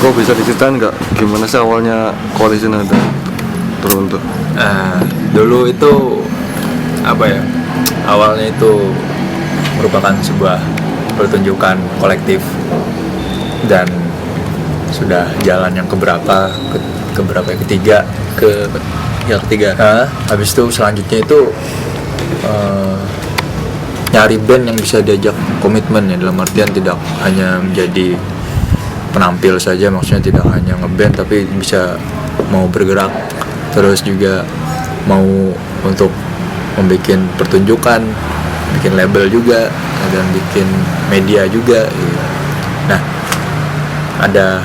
Kok bisa diceritain nggak gimana sih awalnya koalisi nada terbentuk? Dulu itu apa ya? Awalnya itu merupakan sebuah pertunjukan kolektif dan sudah jalan yang keberapa ketiga habis itu selanjutnya itu nyari band yang bisa diajak komitmen ya, dalam artian tidak hanya menjadi penampil saja, maksudnya tidak hanya ngeband tapi bisa mau bergerak, terus juga mau untuk membuat pertunjukan, bikin label juga dan bikin media juga gitu. Nah, ada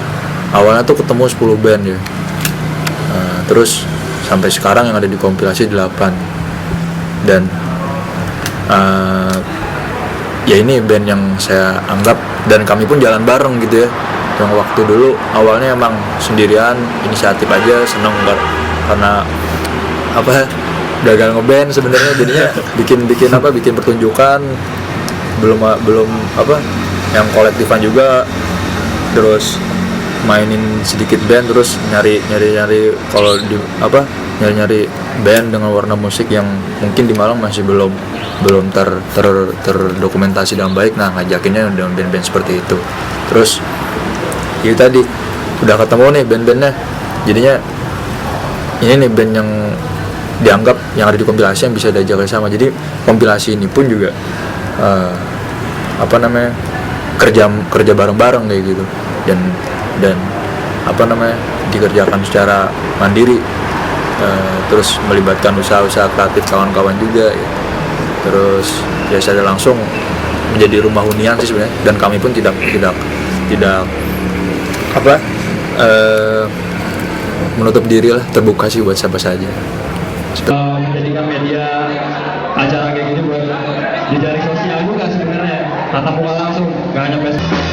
awalnya tuh ketemu 10 band ya. Terus sampai sekarang yang ada di kompilasi 8. Dan ya ini band yang saya anggap, dan kami pun jalan bareng gitu ya. Yang waktu dulu awalnya emang sendirian, inisiatif aja, seneng karena gagal ngeband sebenarnya, jadinya bikin pertunjukan, belum yang kolektifan juga, terus mainin sedikit band, terus nyari kalau di nyari band dengan warna musik yang mungkin di Malang masih belum terdokumentasi dengan baik. Nah, ngajakinnya dengan band-band seperti itu. Terus itu tadi udah ketemu nih band-bandnya, jadinya ini nih band yang dianggap yang ada di kompilasi yang bisa diajak sama. Jadi kompilasi ini pun juga kerja bareng-bareng kayak gitu, dan dikerjakan secara mandiri, terus melibatkan usaha-usaha kreatif kawan-kawan juga ya. Terus ya secara langsung menjadi rumah hunian sih sebenarnya, dan kami pun tidak menutup diri lah, terbuka sih buat siapa saja. Menjadikan media acara kayak gini buat jejaring sosial juga sebenarnya, tatap muka langsung, nggak hanya Facebook.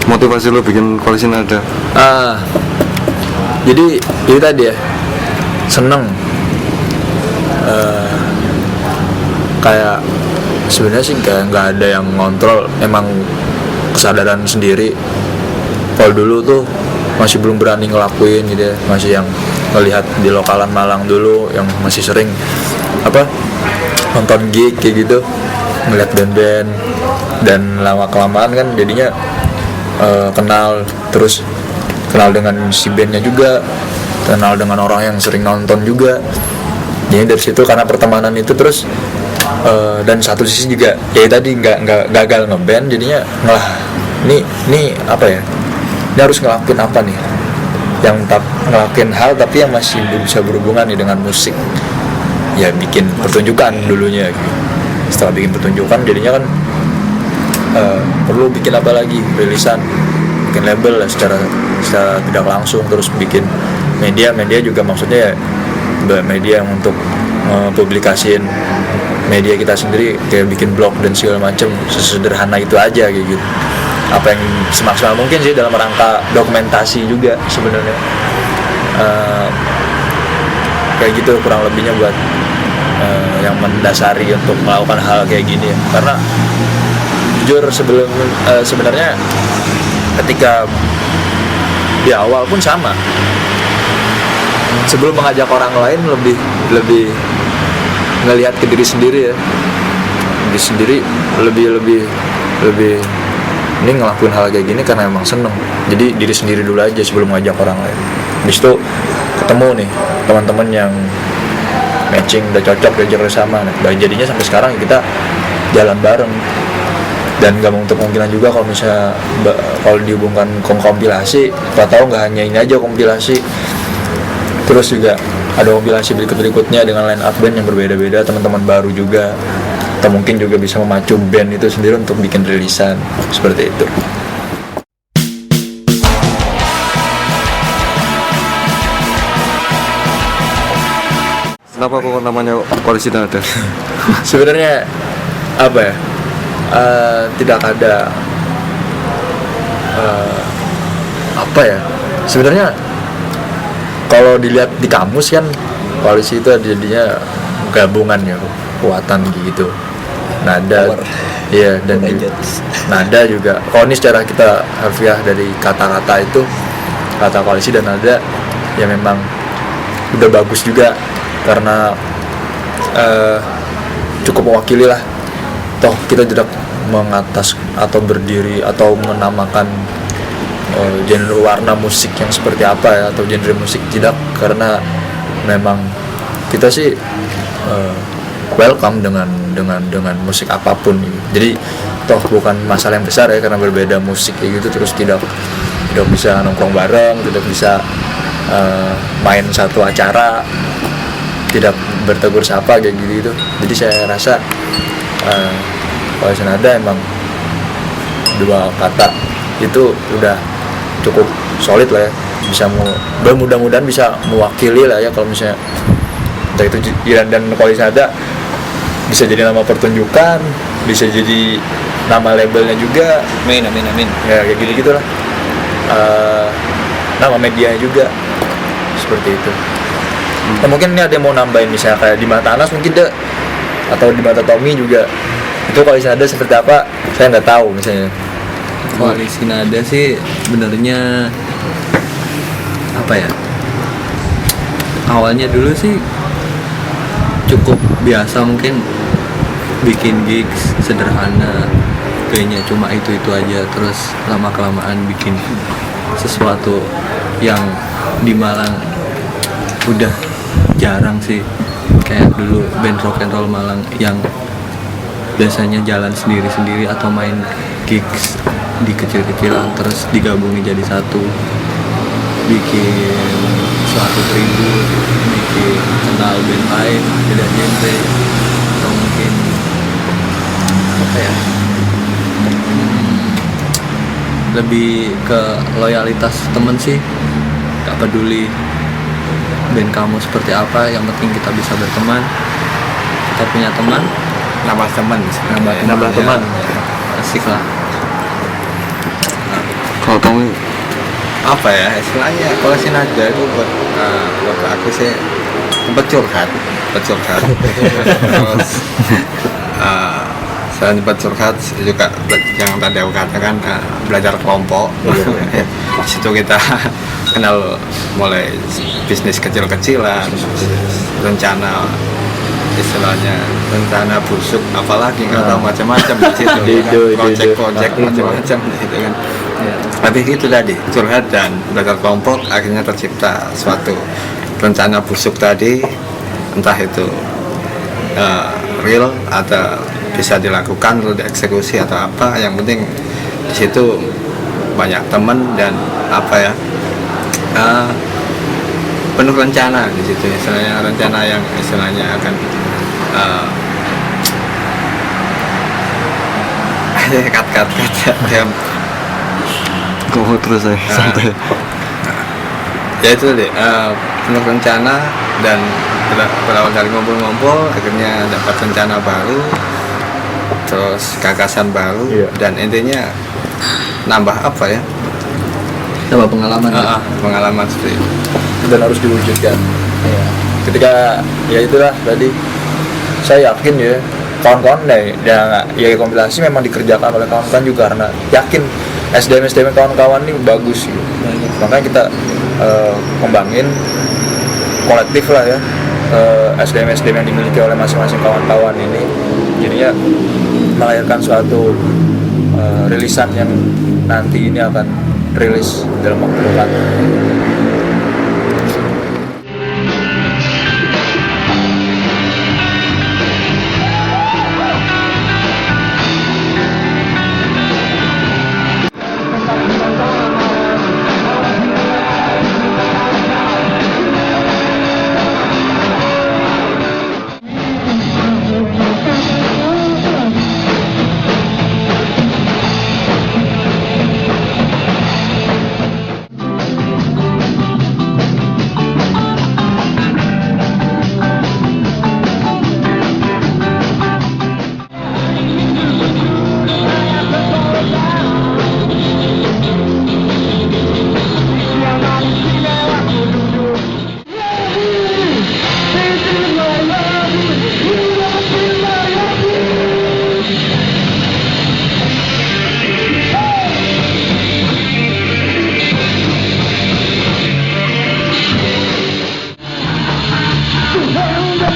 Motivasi lo bikin koalisi nada? Jadi itu tadi ya, seneng, kayak sebenarnya sih nggak ada yang ngontrol, emang kesadaran sendiri. Kalau dulu tuh masih belum berani ngelakuin gitu ya, masih yang ngelihat di lokalan Malang dulu, yang masih sering nonton gig kayak gitu, ngeliat band-band, dan lama kelamaan kan jadinya kenal dengan si bandnya juga, kenal dengan orang yang sering nonton juga. Jadi dari situ, karena pertemanan itu terus, dan satu sisi juga ya tadi nggak gagal ngeband, jadinya ini apa ya, ini harus ngelakuin apa nih, yang ngelakuin hal tapi yang masih bisa berhubungan nih dengan musik. Ya bikin pertunjukan dulunya gitu. Setelah bikin pertunjukan jadinya kan perlu bikin apa lagi, rilisan, bikin label lah secara tidak langsung, terus bikin media juga, maksudnya ya media yang untuk publikasiin media kita sendiri, kayak bikin blog dan segala macam, sesederhana itu aja kayak gitu. Apa yang semaksimal mungkin sih dalam rangka dokumentasi juga sebenarnya, kayak gitu kurang lebihnya buat yang mendasari untuk melakukan hal kayak gini ya. Karena jujur sebenarnya ketika di awal pun sama, sebelum mengajak orang lain lebih ngelihat ke diri sendiri ya, lebih ini ngelakuin hal kayak gini karena emang seneng. Jadi diri sendiri dulu aja sebelum ngajak orang lain. Habis itu ketemu nih teman-teman yang matching, udah cocok, diajak sama. Nah, jadinya sampai sekarang kita jalan bareng. Dan gak menutup kemungkinan juga kalau dihubungkan kompilasi, kita tahu nggak hanya ini aja kompilasi, terus juga ada kompilasi berikutnya dengan line up band yang berbeda-beda, teman-teman baru juga, atau mungkin juga bisa memacu band itu sendiri untuk bikin rilisan seperti itu. Kenapa kok namanya koalisi nada? Sebenarnya apa ya? Tidak ada sebenarnya kalau dilihat di kamus kan koalisi itu jadinya gabungan ya, kekuatan gitu. Nada, iya, dan nada juga. Kalau ini secara kita harfiah dari kata-kata itu, kata koalisi dan nada ya memang udah bagus juga karena cukup mewakili lah. Toh kita tidak mengatas atau berdiri atau menamakan genre warna musik yang seperti apa ya, atau genre musik, tidak, karena memang kita sih welcome dengan musik apapun gitu. Jadi toh bukan masalah yang besar ya, karena berbeda musik kayak gitu terus tidak bisa nongkrong bareng, tidak bisa main satu acara, tidak bertegur sapa kayak gitu. Jadi saya rasa koalisi nada emang dua kata itu udah cukup solid lah ya, bisa mudah-mudahan bisa mewakili lah ya. Kalau misalnya entah itu Jiran dan koalisi nada bisa jadi nama pertunjukan, bisa jadi nama labelnya juga, Amin. ya kayak gitu-gitulah. Nama media juga seperti itu. Nah, mungkin ini ada yang mau nambahin, misalnya kayak di mata Anas mungkin deh, atau di mata Tommy juga, itu koalisi nada seperti apa saya nggak tahu. Misalnya Koalisi nada sih sebenarnya apa ya, awalnya dulu sih cukup biasa, mungkin bikin gigs sederhana kayaknya cuma itu aja, terus lama-kelamaan bikin sesuatu yang di Malang udah jarang sih. Kayak dulu band rock and roll Malang yang biasanya jalan sendiri-sendiri atau main gigs di kecil-kecilan terus digabungin jadi satu, bikin suatu tribut, bikin kenal band lain beda genre, atau mungkin apa ya, lebih ke loyalitas temen sih. Gak peduli band kamu seperti apa, yang penting kita bisa berteman, kita punya teman, nambah teman asik lah. Kalau Tommy apa ya istilahnya, koalisi nada itu buat aku sih tempat curhat terus selain tempat curhat juga yang tadi aku katakan belajar kelompok gitu. Di situ kita kenal mulai bisnis kecil-kecilan, rencana istilahnya rencana busuk, apalagi nggak tahu macam-macam di situ, project macam-macam gitu kan. Tapi itu tadi curhat dan belajar kelompok, akhirnya tercipta suatu rencana busuk tadi, entah itu real atau bisa dilakukan atau dieksekusi atau apa, yang penting di situ banyak teman dan apa ya, penuh rencana di situ, istilahnya rencana yang istilahnya akan kat kok terus saya santai. Ya itu tadi penuh rencana dan berawal dari ngumpul-ngumpul akhirnya dapat rencana baru, terus gagasan baru, dan intinya nambah apa ya, Coba pengalaman. pengalaman seperti itu. dan harus diwujudkan ya. Ketika ya itulah tadi saya yakin ya kawan-kawan ya kompilasi memang dikerjakan oleh kawan-kawan juga, karena yakin SDM kawan-kawan ini bagus gitu. Makanya kita kembangin kolektif lah ya, SDM yang dimiliki oleh masing-masing kawan-kawan ini, jadinya melahirkan suatu rilisan yang nanti ini akan rilis dalam waktu dekat.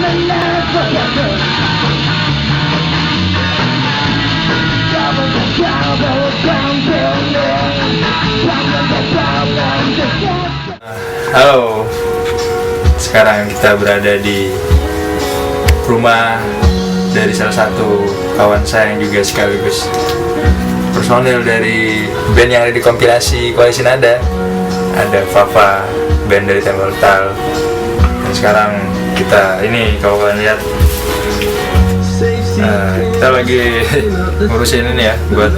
Halo, sekarang kita berada di rumah dari salah satu kawan saya yang juga sekaligus personil dari band yang ada di kompilasi Koalisi Nada. Ada Fafa, band dari Tembaltal. Dan sekarang kita ini, kalau kalian lihat, kita lagi ngurusin ini ya buat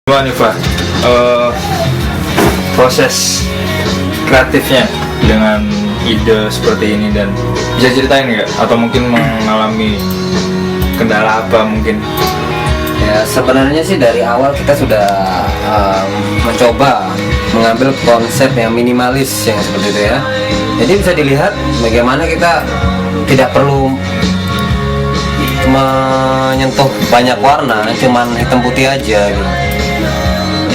gimana nih Pak, proses kreatifnya dengan ide seperti ini, dan bisa ceritain nggak atau mungkin mengalami kendala apa mungkin? Ya sebenarnya sih dari awal kita sudah mencoba mengambil konsep yang minimalis yang seperti itu ya. Jadi bisa dilihat bagaimana kita tidak perlu menyentuh banyak warna, cuman hitam putih aja gitu.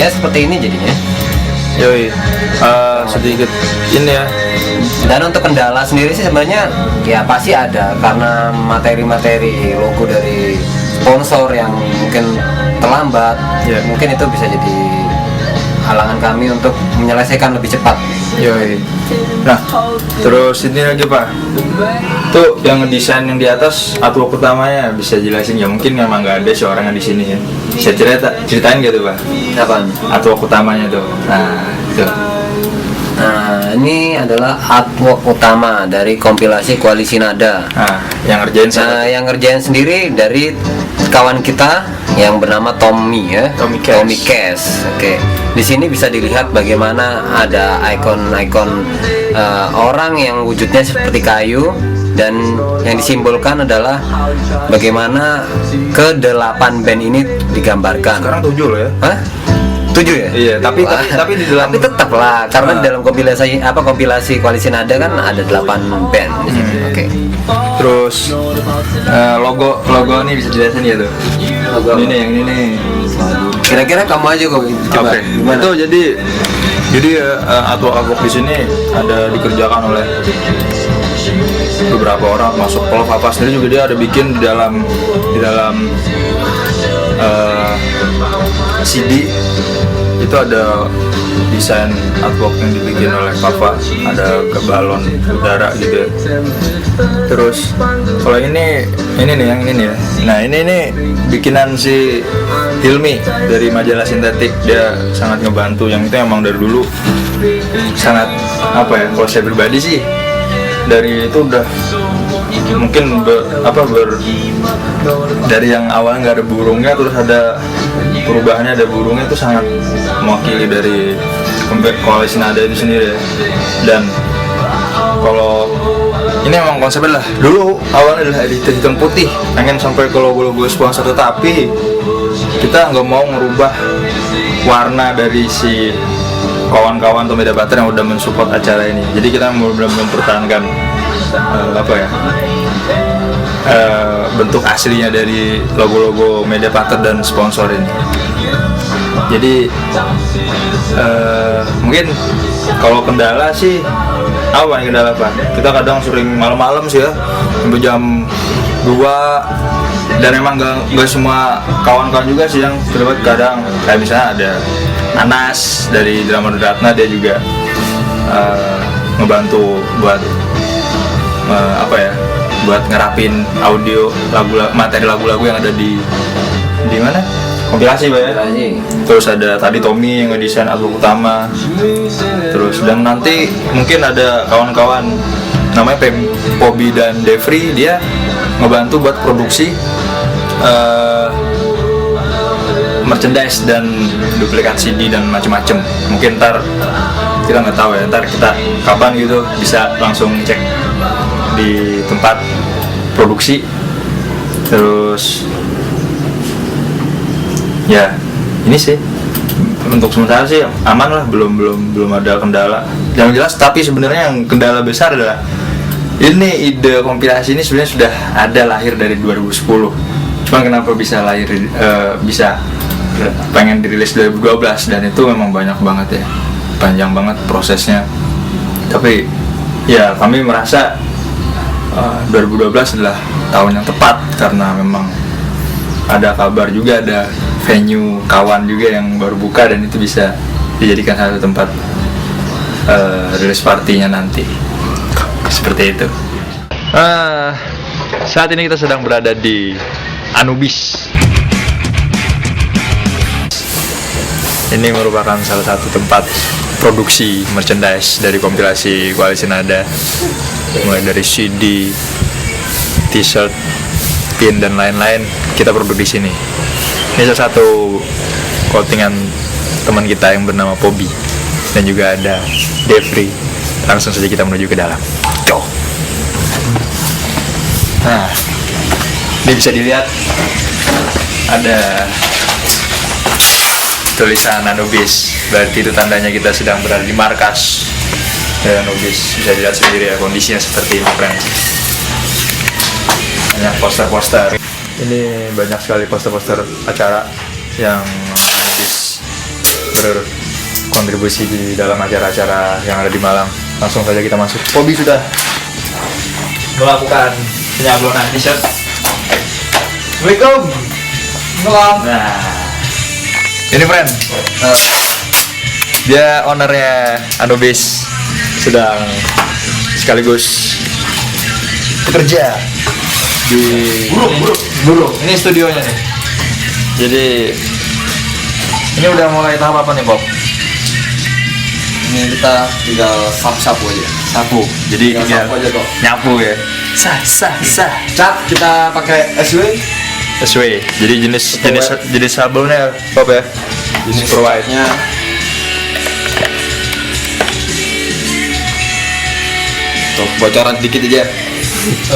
Ya seperti ini jadinya. Yoi, sedikit ini ya. Dan untuk kendala sendiri sih sebenarnya ya pasti ada, karena materi-materi logo dari sponsor yang mungkin terlambat, Ya. mungkin itu bisa jadi halangan kami untuk menyelesaikan lebih cepat. Yoi. Nah, terus ini lagi Pak, tuh yang ngedesain yang di atas artwork utamanya bisa jelasin ya? Mungkin memang nggak ada seorang yang di sini ya. Bisa ceritain gitu Pak? Apaan? Artwork utamanya tuh. Nah, itu. Nah, ini adalah artwork utama dari kompilasi Koalisi Nada. Nah, yang ngerjain siapa? Nah, yang ngerjain sendiri dari kawan kita yang bernama Tommy ya. Tommy Cash. Cash. Oke. Di sini bisa dilihat bagaimana ada ikon-ikon orang yang wujudnya seperti kayu, dan yang disimbolkan adalah bagaimana ke-8 band ini digambarkan. Sekarang 7 loh ya. Hah? 7 ya? Iya, tapi di dalam Tapi tetap lah, karena di dalam kompilasi Koalisi Nada kan ada 8 band di sini. Oke. Terus logo ini bisa jelasin ya tuh. Logo. Ini nih, yang ini nih. Kira-kira kamu aja kok coba. Oke. Gimana? Itu jadi artwork di sini ada dikerjakan oleh beberapa orang, masuk kalau Papa sendiri juga dia ada bikin di dalam CD itu ada desain artwork yang dibikin oleh Papa, ada ke balon udara gitu ya. Terus kalau ini nih yang ini nih ya. Nah ini nih bikinan si Hilmi dari majalah Sintetik, dia sangat ngebantu. Yang itu emang dari dulu sangat apa ya, kalau saya pribadi sih dari itu udah mungkin dari yang awalnya nggak ada burungnya terus ada perubahannya, ada burungnya, itu sangat mewakili dari Koalisi Nada itu sendiri ya. Dan kalau ini emang konsepnya lah dulu awalnya adalah hitam putih, pengen sampai ke logo-logo sponsor, tetapi kita nggak mau merubah warna dari si kawan-kawan Tommy Dapater yang udah mensupport acara ini. Jadi kita benar-benar mempertahankan apa ya, bentuk aslinya dari logo-logo media partner dan sponsor ini. Jadi mungkin kalau kendala sih apa nih, kendala apa? Kita kadang sering malam-malam sih ya, sampai jam 2, dan emang gak semua kawan-kawan juga sih yang terlibat. Kadang kayak misalnya ada Anas dari Drama Ratna, dia juga ngebantu buat apa ya, buat ngerapin audio materi lagu-lagu yang ada di mana? Kompilasi, Pak ya. Terus ada tadi Tommy yang ngedesain album utama. Terus dan nanti mungkin ada kawan-kawan namanya Pobi dan Devri, dia ngebantu buat produksi merchandise dan duplikat CD dan macem-macem. Mungkin ntar kita nggak tahu ya, ntar kita kapan gitu bisa langsung cek di tempat produksi. Terus ya ini sih untuk sementara sih aman lah, belum ada kendala yang jelas. Tapi sebenarnya yang kendala besar adalah ini ide kompilasi ini sebenarnya sudah ada, lahir dari 2010. Cuma kenapa bisa bisa pengen dirilis 2012, dan itu memang banyak banget ya, panjang banget prosesnya. Tapi ya kami merasa 2012 adalah tahun yang tepat karena memang ada kabar juga, ada venue kawan juga yang baru buka, dan itu bisa dijadikan satu tempat rilis partinya nanti. Seperti itu. Saat ini kita sedang berada di Anubis. Ini merupakan salah satu tempat produksi merchandise dari kompilasi Koalisi Nada, mulai dari CD, T-shirt, pin dan lain-lain kita produksi di sini. Ini salah satu clothingan teman kita yang bernama Pobi, dan juga ada Devri. Langsung saja kita menuju ke dalam. Go. Nah, ini bisa dilihat ada tulisan Anubis, berarti itu tandanya kita sedang berada di markas Anubis. Bisa dilihat sendiri ya kondisinya seperti ini, friends. Banyak poster-poster. Ini banyak sekali poster-poster acara yang Anubis berkontribusi di dalam acara-acara yang ada di Malang. Langsung saja kita masuk. Pobi sudah melakukan penyablonan t-shirt. Assalamualaikum. Nah, ini friend, dia ownernya Anubis, sedang sekaligus bekerja di burung. Ini studionya nih. Jadi ini udah mulai tahap apa nih, Bob? Ini kita tinggal sapu aja. Sapu. Jadi tinggal sapu aja kok. nyapu ya. Sah. Cat kita pakai SW. Jadi jenis sabunnya Bob ya. Jenis provide-nya tuh, bocoran dikit aja.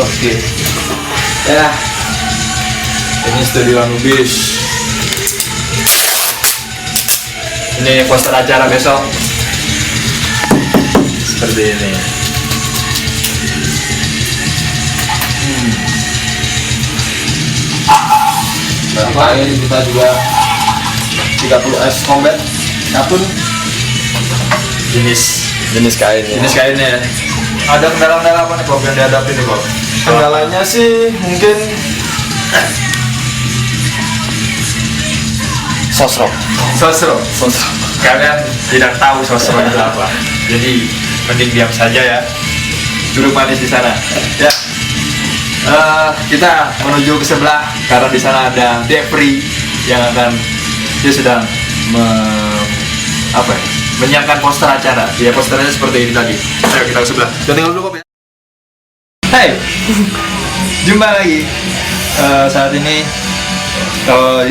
Oke. Ya. Ini studio Anubis. Ini poster acara besok. Seperti ini. Kain kita juga 30S combat katun. Jenis kainnya. Jenis kainnya ya. Ada kendala-kendala apa nih Bob yang dihadapi nih Bob? Kendalanya sih mungkin sosro. Kalian tidak tahu sosro itu apa. Jadi mending diam saja ya. Duduk manis di sana. Ya. Kita menuju ke sebelah karena di sana ada Devri yang dia sedang menyiapkan poster acara. Ya, posternya seperti ini tadi. Ayo kita ke sebelah. Dan tinggal dulu Bob ya. Hai. Jumpa lagi. Saat ini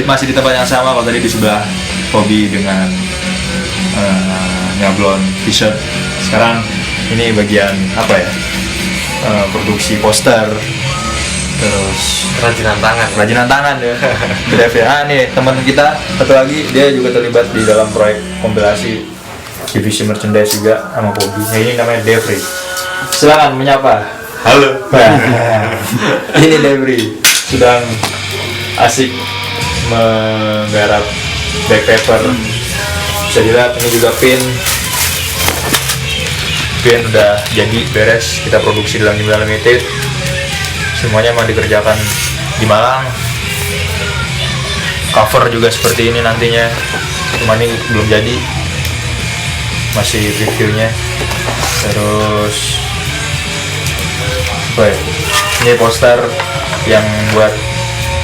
masih di tempat yang sama. Kalau tadi di sebelah Pobi dengan nyablon t-shirt. Sekarang ini bagian produksi poster, terus kerajinan tangan ya. Dev ya. Nih teman kita satu lagi, dia juga terlibat di dalam proyek kompilasi divisi merchandise juga sama Pobi. Nah, ini namanya Devri. Silakan menyapa. Halo. Ini Debri sedang asik menggarap back paper. Bisa dilihat ini juga pin udah jadi beres, kita produksi dalam jumlah limited. Semuanya memang dikerjakan di Malang. Cover juga seperti ini nantinya, cuma ini belum jadi, masih reviewnya. Terus ini poster yang buat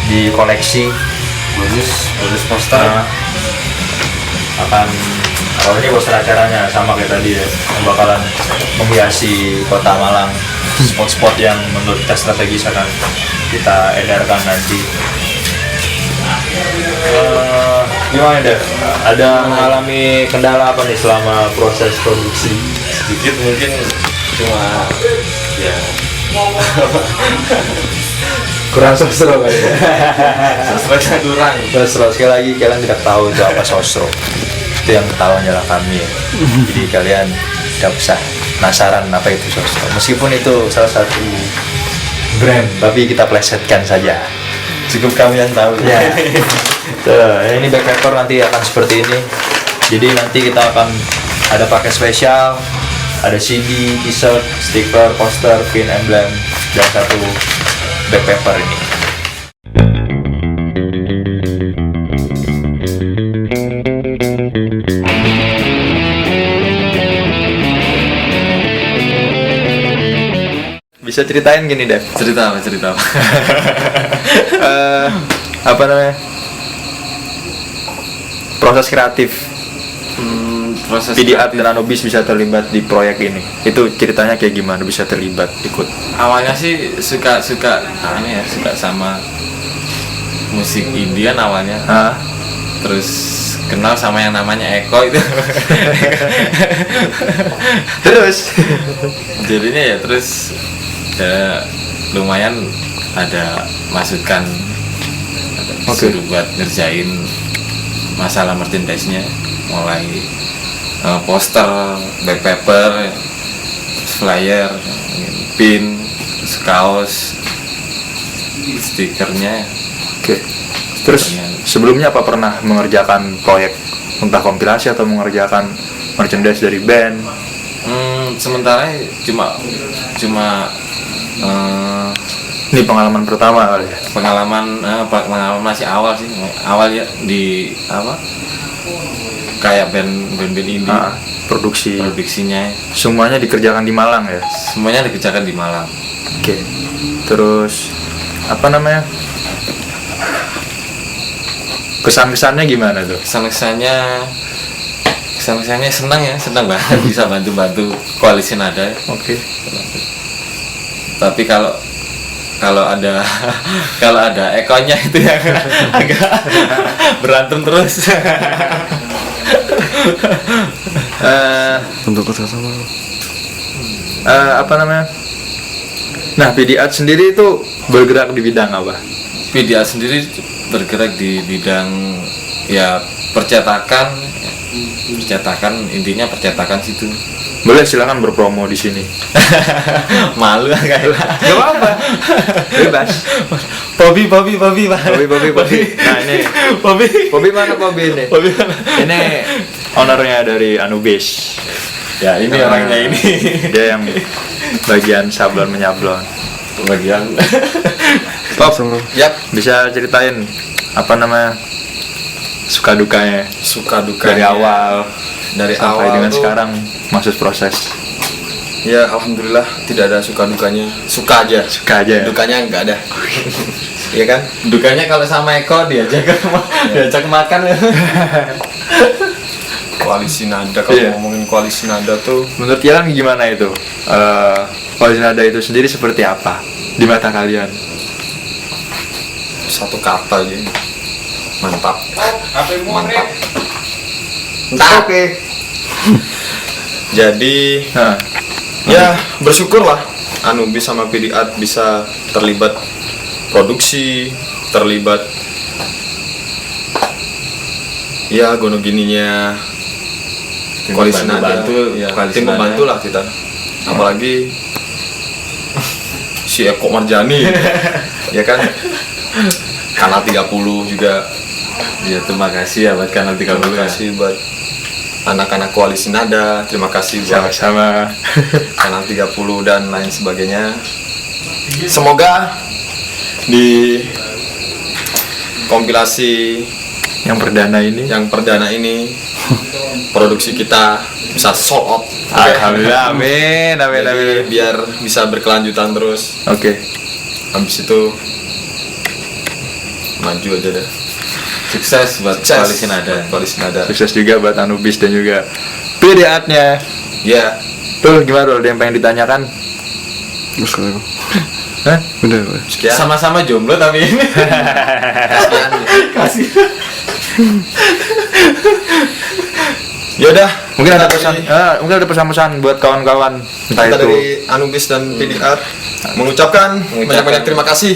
di koleksi. bagus poster. Akan ini poster acaranya sama kayak tadi ya, yang bakalan menghiasi kota Malang, spot-spot yang menurut kita strategis akan kita edarkan nanti. Gimana deh? Ada mengalami kendala apa nih selama proses produksi? Sedikit mungkin, cuma ya Kurang sosro kali ya. sosronya kurang. Sosro, sekali lagi kalian tidak tahu itu apa sosro. Itu yang tahu hanyalah kami ya. Jadi kalian tidak usah penasaran apa itu sosro. Meskipun itu salah satu brand, tapi kita plesetkan saja. Cukup kami yang tahu. Ya. Tuh, ini back paper nanti akan seperti ini. Jadi nanti kita akan ada paket spesial, ada CD, t-shirt, stiker, poster, pin, emblem, dan satu back paper ini. Bisa ceritain gini, Dev? Cerita apa? Apa namanya? Proses kreatif Proses PDArt dan Anubis bisa terlibat di proyek ini. Itu ceritanya kayak gimana bisa terlibat ikut? awalnya sih suka sama musik Indian awalnya. Terus kenal sama yang namanya Eko itu. Terus Jadinya ya terus ya, lumayan ada masukan, disuruh buat ngerjain masalah merchandise-nya, mulai poster, back paper, flyer, pin, kaos, stikernya. Oke. Terus sebelumnya apa pernah mengerjakan proyek entah kompilasi atau mengerjakan merchandise dari band? Sementara cuma Ini pengalaman pertama kali ya? pengalaman masih awal sih, awal ya di kayak band indie. Produksinya Semuanya dikerjakan di Malang ya? semuanya dikerjakan di Malang. Oke. Terus apa namanya? Kesan-kesannya gimana tuh? Kesan-kesannya senang banget bisa bantu koalisi nada. Oke. Tapi kalau ada Ekonya itu yang agak berantem terus. Untuk kerjasama. Apa namanya? Nah, PDArt sendiri itu bergerak di bidang apa? PDArt sendiri bergerak di bidang ya percetakan, intinya percetakan situ. Boleh silakan berpromo di sini. Malu kayak Gak apa-apa. Bebas. Bobby Pak. Bobby. Nah ini Bobby mana Bobby ini? Ini ownernya dari Anubis. Ya ini orangnya ini. Dia yang bagian sablon menyablon. Bagian. Pop, bisa ceritain apa namanya suka dukanya dari awal sampai dengan tuh, sekarang masuk proses. Ya alhamdulillah tidak ada suka dukanya, suka aja Ya? dukanya nggak ada. Iya kan? Dukanya kalau sama Eko diajak makan. Koalisi nada, kalau Iya. ngomongin koalisi nada tuh Menurut kalian gimana itu? Koalisi nada itu sendiri seperti apa di mata kalian? satu kata aja, mantap. Oke. Jadi ya bersyukurlah Anubis sama PDArt bisa terlibat produksi, terlibat ya gono gininya koalisi nada. Bantu, ya, koalisi tim nada. membantu lah kita, apalagi si Eko Marjani ya kan, Kanal 30 juga. Ya terima kasih ya buat Kanal 30 Terima kasih buat anak-anak Koalisi Nada, terima kasih buat sama-sama. Kanal 30 dan lain sebagainya. Semoga di kompilasi Yang perdana ini produksi kita bisa sold out. alhamdulillah, amin. Jadi biar bisa berkelanjutan terus. Oke. Habis itu maju aja deh. Sukses buat Koalisi Nada. Koalisi Nada. Sukses juga buat Anubis dan juga PDA-nya. Ya, Tuh gimana Dul, ada yang pengen ditanyakan? Terus kalau aku. Hah? Udah, Pak. sekian. Sama-sama jomblo tapi ini. Sekian. Kasih. Yaudah, Mungkin ada kita pesan, dari- mungkin ada pesan-pesan buat kawan-kawan entah kita itu dari Anubis dan PDR mengucapkan banyak-banyak terima kasih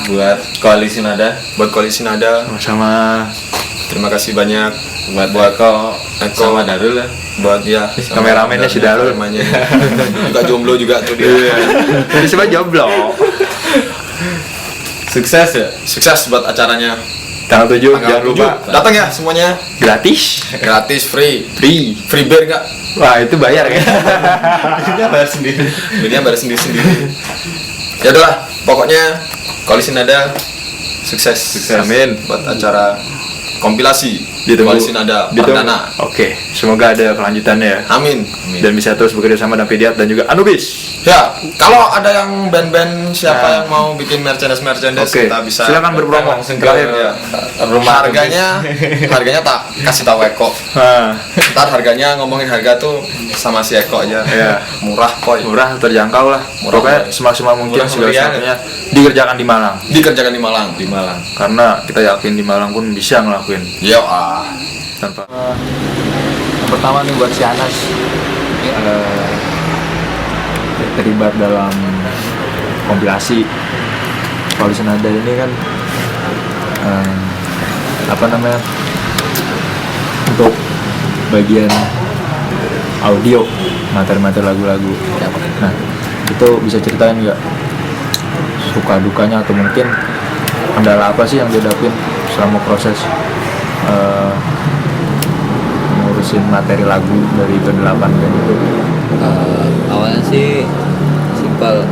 buat Koalisi Nada, buat Koalisi Nada. sama Terima kasih banyak buat Eko Eko sama Darul lah. buat ya sama Kameramennya si Darul. kameramennya. Juga jomblo juga tuh dia. Jadi sebab jomblo. Sukses ya. Sukses buat acaranya. Tanggal 7 Tanggal jangan 7. lupa. Datang ya semuanya. Gratis. Gratis, free. Free. Free beer enggak? Wah, itu bayar kan? Kita bayar sendiri. Birnya bayar sendiri-sendiri. Ya udahlah, pokoknya Koalisi Nada sukses. Amin. Buat acara kompilasi Ditunggu. Koalisi Nada Ditunggu. perdana. Oke, semoga ada kelanjutannya ya. Amin. Dan bisa terus bekerja sama dengan Pediat dan juga Anubis. Ya, kalau ada yang band-band siapa yang mau bikin merchandise Oke, kita bisa silakan berpromo. langsung Terakhir. ya. Harganya tak kasih tahu Eko. Nah, Ntar harganya ngomongin harga tuh sama si Eko aja. Ya. Murah kok. murah, terjangkau lah. Murah, Pokoknya murah. semaksimal mungkin Murah, segala meriah. sesuatunya dikerjakan di Malang. Dikerjakan di Malang. Karena kita yakin di Malang pun bisa ngelakuin Yo tanpa. Yang pertama nih buat si Anas, terlibat dalam kompilasi Koalisi Nada ini kan apa namanya, untuk bagian audio materi-materi lagu-lagu. Nah, itu bisa ceritain nggak suka dukanya atau mungkin kendala apa sih yang dihadapin selama proses ngurusin materi lagu dari ke-8 band itu? Awalnya sih simpel,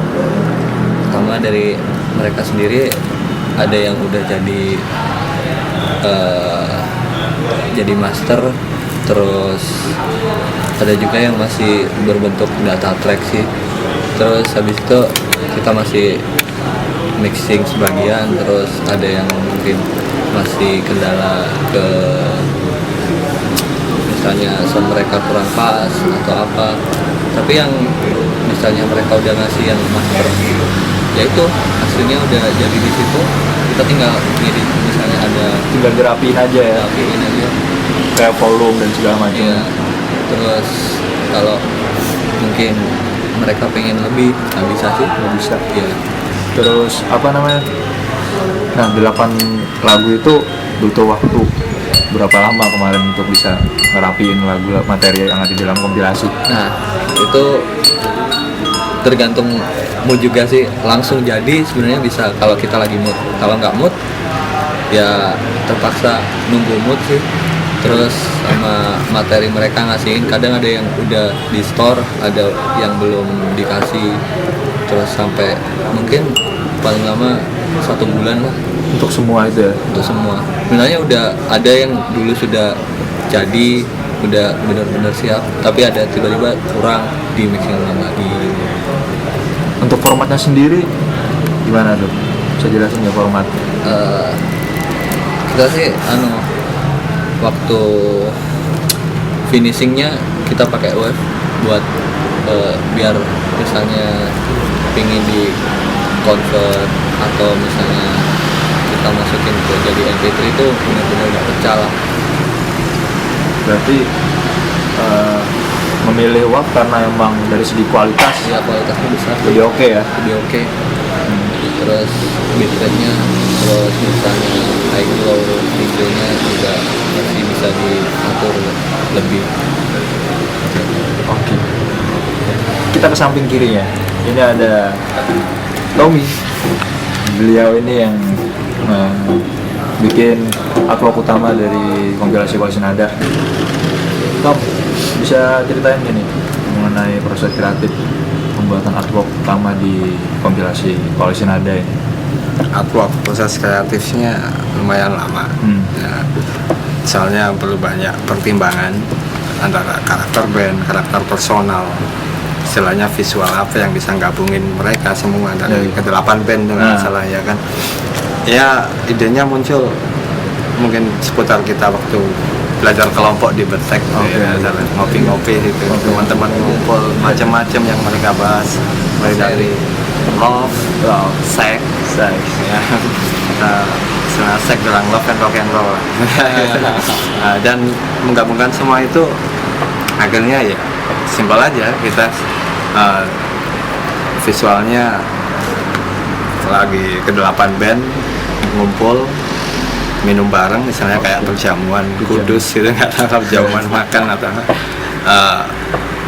pertama dari mereka sendiri ada yang udah jadi master, terus ada juga yang masih berbentuk data track sih. Terus habis itu kita masih mixing sebagian, terus ada yang mungkin masih kendala ke misalnya sound mereka kurang pas atau apa. Tapi yang misalnya mereka udah ngasih yang master, ya itu hasilnya udah jadi di situ, kita tinggal ngedit, misalnya ada Tinggal dirapiin aja ya, rapiin aja. kayak volume dan segala macam. Iya. Terus kalau mungkin mereka pengen lebih, nggak bisa sih, Nggak bisa. Iya. Terus apa namanya? Nah, 8 lagu itu butuh waktu berapa lama kemarin untuk bisa ngerapiin lagu materi yang ada di dalam kompilasi? Nah, itu tergantung mood juga sih. Langsung jadi sebenarnya bisa kalau kita lagi mood. Kalau nggak mood, ya terpaksa nunggu mood sih. Terus sama materi mereka ngasihin, kadang ada yang udah di store, ada yang belum dikasih. Terus sampai mungkin paling lama 1 bulan lah Untuk semua itu ya? untuk semua. Sebenarnya udah ada yang dulu sudah jadi, udah benar-benar siap, tapi ada tiba-tiba kurang, di mixing ulang lagi. Untuk formatnya sendiri gimana tuh? Bisa jelasin nggak format? Kita sih waktu finishingnya kita pakai wave buat biar misalnya pingin di convert atau misalnya kita masukin ke jadi MP3 itu benar-benar nggak pecah lah. Berarti memilih WAV karena emang dari segi kualitas Ya kualitasnya besar, lebih oke ya? lebih oke. Terus bitrate-nya, terus misalnya high glow videonya juga masih bisa diatur lebih. Oke. Kita ke samping kirinya. Ini ada Tommy. Beliau ini yang bikin artwork utama dari kompilasi Koalisi Nada. Tom, bisa ceritain gak nih mengenai proses kreatif pembuatan artwork utama di kompilasi Koalisi Nada ini? Artwork proses kreatifnya lumayan lama. Ya, soalnya perlu banyak pertimbangan antara karakter band, karakter personal, istilahnya visual apa yang bisa gabungin mereka semua dari ke-8 band dengan salah ya kan. Ya idenya muncul mungkin seputar kita waktu belajar kelompok di Betek, ngopi-ngopi gitu, teman-teman ngumpul macam-macam yang mereka bahas, mulai dari love, sex, ya, seks bilang love and rock and roll, dan menggabungkan semua itu akhirnya ya simpel aja kita visualnya lagi ke-8 band ngumpul minum bareng misalnya kayak perjamuan kudus gitu, nggak tahu perjamuan makan atau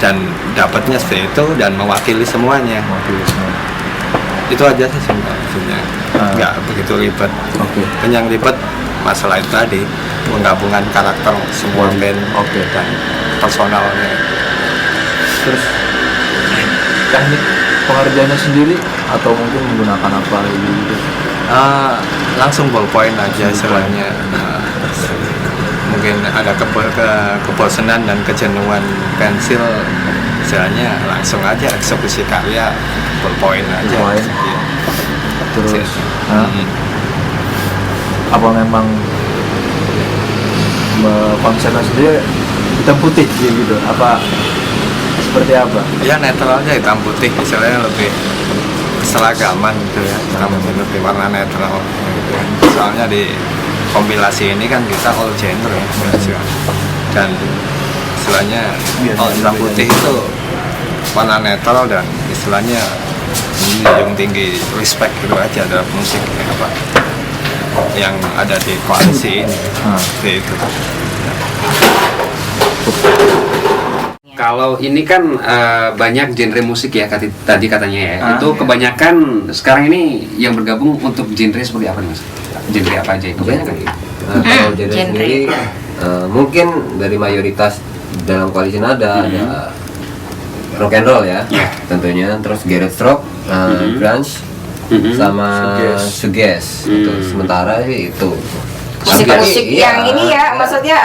dan dapatnya seperti itu dan mewakili semuanya. Itu aja sih sebenarnya, nggak begitu ribet. Dan yang ribet masalah itu tadi, penggabungan karakter semua band dan personalnya. Terus teknik pengerjaannya sendiri atau mungkin menggunakan apa gitu? Langsung ballpoint aja istilahnya. Mungkin ada kebosanan dan kejenuhan pensil, istilahnya langsung aja eksekusi karya ballpoint aja. Terus apa memang konsepnya sendiri hitam putih gitu? Apa seperti apa? Ya netral aja, hitam putih, istilahnya lebih keseragaman gitu ya, lebih warna netral gitu kan. Soalnya di kompilasi ini kan kita all genre ya, dan istilahnya hitam putih itu warna netral dan istilahnya menjunjung tinggi respect gitu aja dalam musik apa yang ada di koalisi ini. Seperti itu. Kalau ini kan banyak genre musik ya tadi katanya ya. Itu kebanyakan sekarang ini yang bergabung untuk genre seperti apa nih Mas? Genre apa aja kebanyakan? Kalau genre sendiri mungkin dari mayoritas dalam Koalisi Nada ada rock and roll ya, tentunya, terus garage rock, grunge, sama suges. Sementara sih itu musik-musik yang ini ya, maksudnya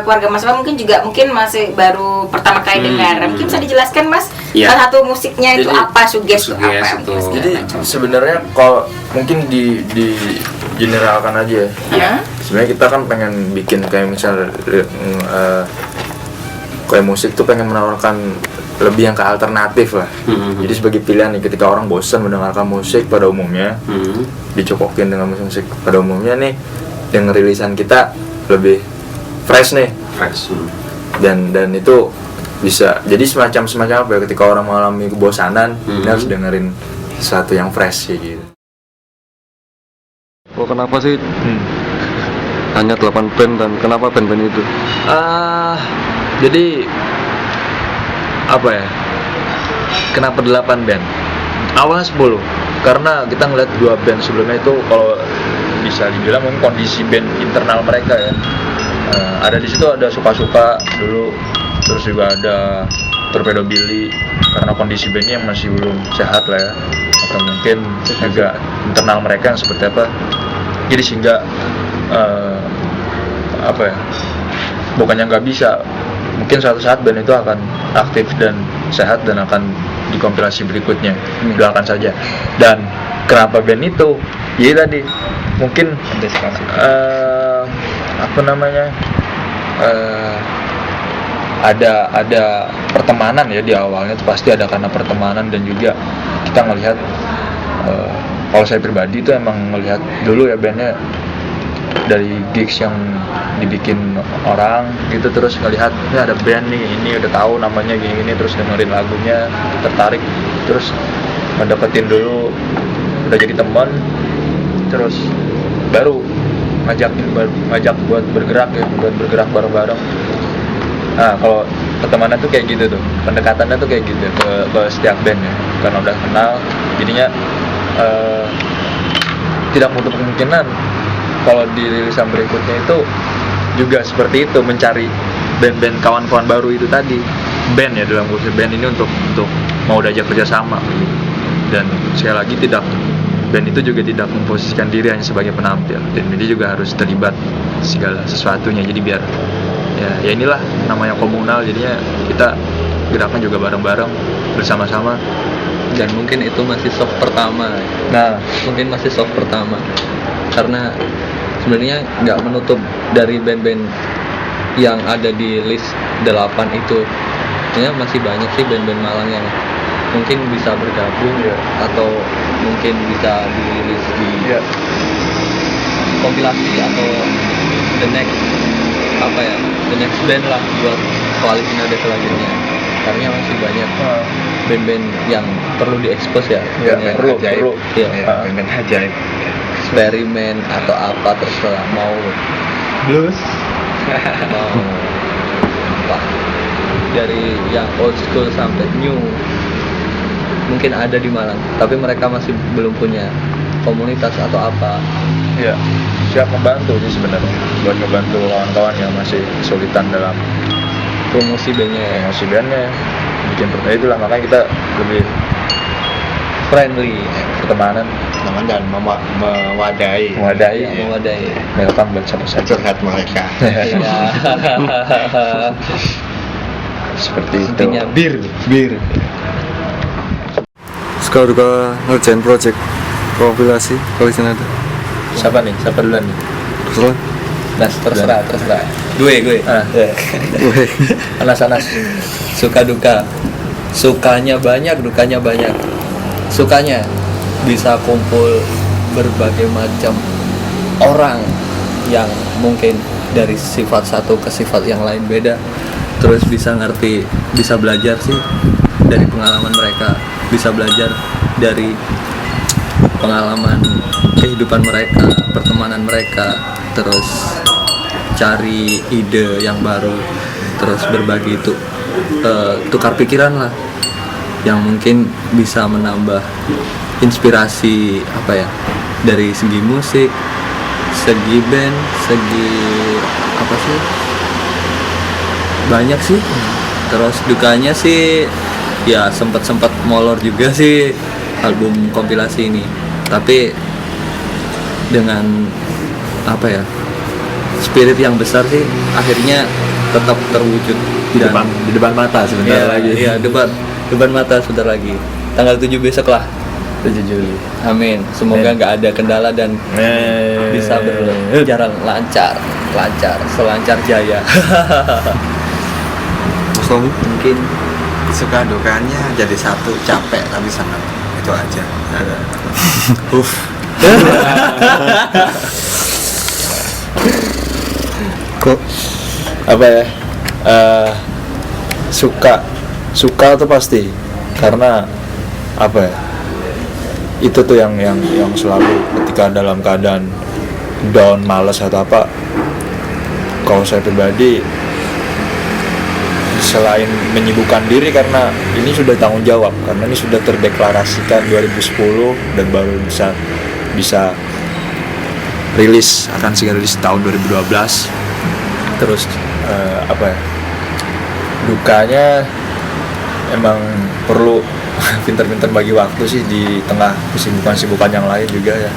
keluarga Mas Bang mungkin juga masih baru pertama kali dengar. Mungkin bisa dijelaskan Mas, salah satu musiknya itu apa, suges itu apa? Jadi sebenarnya kalau mungkin di generalkan aja ya. Sebenarnya kita kan pengen bikin kayak misal kayak musik tuh pengen menawarkan lebih yang ke alternatif lah. Jadi sebagai pilihan nih ketika orang bosan mendengarkan musik pada umumnya, dicokokin dengan musik pada umumnya nih, dengan rilisan kita lebih fresh nih. Dan itu bisa jadi semacam apa ya, ketika orang mengalami kebosanan, dia harus dengerin sesuatu yang fresh gitu. Kenapa sih hanya 8 band dan kenapa band-band itu? Jadi apa ya? Kenapa 8 band? Awalnya 10, karena kita ngeliat 2 band sebelumnya itu kalau bisa dibilang mungkin kondisi band internal mereka ya. Ada di situ ada suka-suka dulu, terus juga ada Torpedo Billy karena kondisi bandnya masih belum sehat lah ya, atau mungkin agak internal mereka yang seperti apa. Jadi sehingga apa ya? Bukannya nggak bisa, mungkin suatu saat band itu akan aktif dan sehat dan akan dikompilasi berikutnya. Doakan saja. Dan kenapa band itu? Ya tadi mungkin apa namanya ada pertemanan ya di awalnya itu pasti ada karena pertemanan, dan juga kita melihat kalau saya pribadi itu emang melihat dulu ya bandnya dari gigs yang dibikin orang gitu, terus ngelihat ini ada band nih, ini udah tahu namanya gini-gini, terus dengerin lagunya tertarik, terus ngedeketin dulu, udah jadi teman, terus baru ngajak buat bergerak ya, buat bergerak bareng-bareng. Nah kalau pertemanan tuh kayak gitu tuh, pendekatannya tuh kayak gitu ke setiap band ya, karena udah kenal jadinya tidak menutup kemungkinan kalau di rilisan berikutnya itu juga seperti itu, mencari band-band kawan-kawan baru itu tadi. Band ya, dalam khusus band ini untuk mau diajak kerjasama gitu. Dan sekali lagi band itu juga tidak memposisikan diri hanya sebagai penampil, dan ini juga harus terlibat segala sesuatunya. Jadi biar ya inilah namanya komunal, jadinya kita gerakan juga bareng-bareng bersama-sama. Dan mungkin itu masih shock pertama. Nah, Mungkin masih shock pertama karena sebenarnya nggak menutup dari band-band yang ada di list 8 itu. Ya masih banyak sih band-band Malang yang mungkin bisa bergabung atau mungkin bisa dirilis di kompilasi atau the next band lah buat koalisi nada selanjutnya. Karena masih banyak band-band yang perlu diekspos ya. perlu. Band-band ajaib, eksperimen atau apa terserah, mau Blues. mau apa, dari yang old school sampai new mungkin ada di Malang, tapi mereka masih belum punya komunitas atau apa. Ya, siap membantu sih sebenarnya, buat ngebantu kawan-kawan yang masih kesulitan dalam Promosi bandnya bikin itulah, makanya kita lebih friendly, pertemanan, dan mewadahi welcome buat siapa-siapa curhat mereka. Ya. seperti itu. Intinya bir. Suka duka ngerjain project kompilasi koalisi nada. Siapa duluan nih? Terserah. Terserah. Gue. Anas. Suka duka. Sukanya banyak, dukanya banyak. Sukanya bisa kumpul berbagai macam orang yang mungkin dari sifat satu ke sifat yang lain beda. Terus bisa ngerti, bisa belajar sih dari pengalaman mereka, bisa belajar dari pengalaman kehidupan mereka, pertemanan mereka, terus cari ide yang baru, terus berbagi itu, tukar pikiran lah, yang mungkin bisa menambah inspirasi apa ya, dari segi musik, segi band, segi apa sih, banyak sih. Terus dukanya sih ya sempat molor juga sih album kompilasi ini, tapi dengan apa ya, spirit yang besar sih akhirnya tetap terwujud di depan mata sebentar lagi. Iya, depan mata sebentar lagi. Tanggal 7 besok lah. 7 Juli. Amin. Semoga nggak ada kendala dan bisa berjalan lancar, selancar jaya. Mas Tommy? Mungkin suka dukanya jadi satu, capek tapi senang, itu aja. Kok Apa ya? Suka tuh pasti, karena apa ya? Itu tuh yang selalu ketika dalam keadaan down, malas atau apa, kalau saya pribadi selain menyibukkan diri, karena ini sudah tanggung jawab, karena ini sudah terdeklarasikan 2010 dan baru bisa rilis, akan segera rilis tahun 2012. Terus apa ya, dukanya emang perlu pintar-pintar bagi waktu sih di tengah kesibukan yang lain juga ya.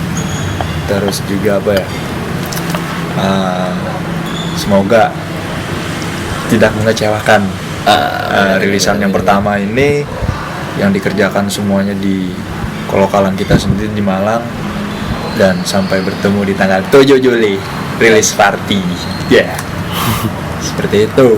Terus juga apa ya, semoga tidak mengecewakan rilisan yang pertama ini, yang dikerjakan semuanya di kolokalan kita sendiri di Malang, dan sampai bertemu di tanggal 7 Juli rilis party. Ya, seperti itu.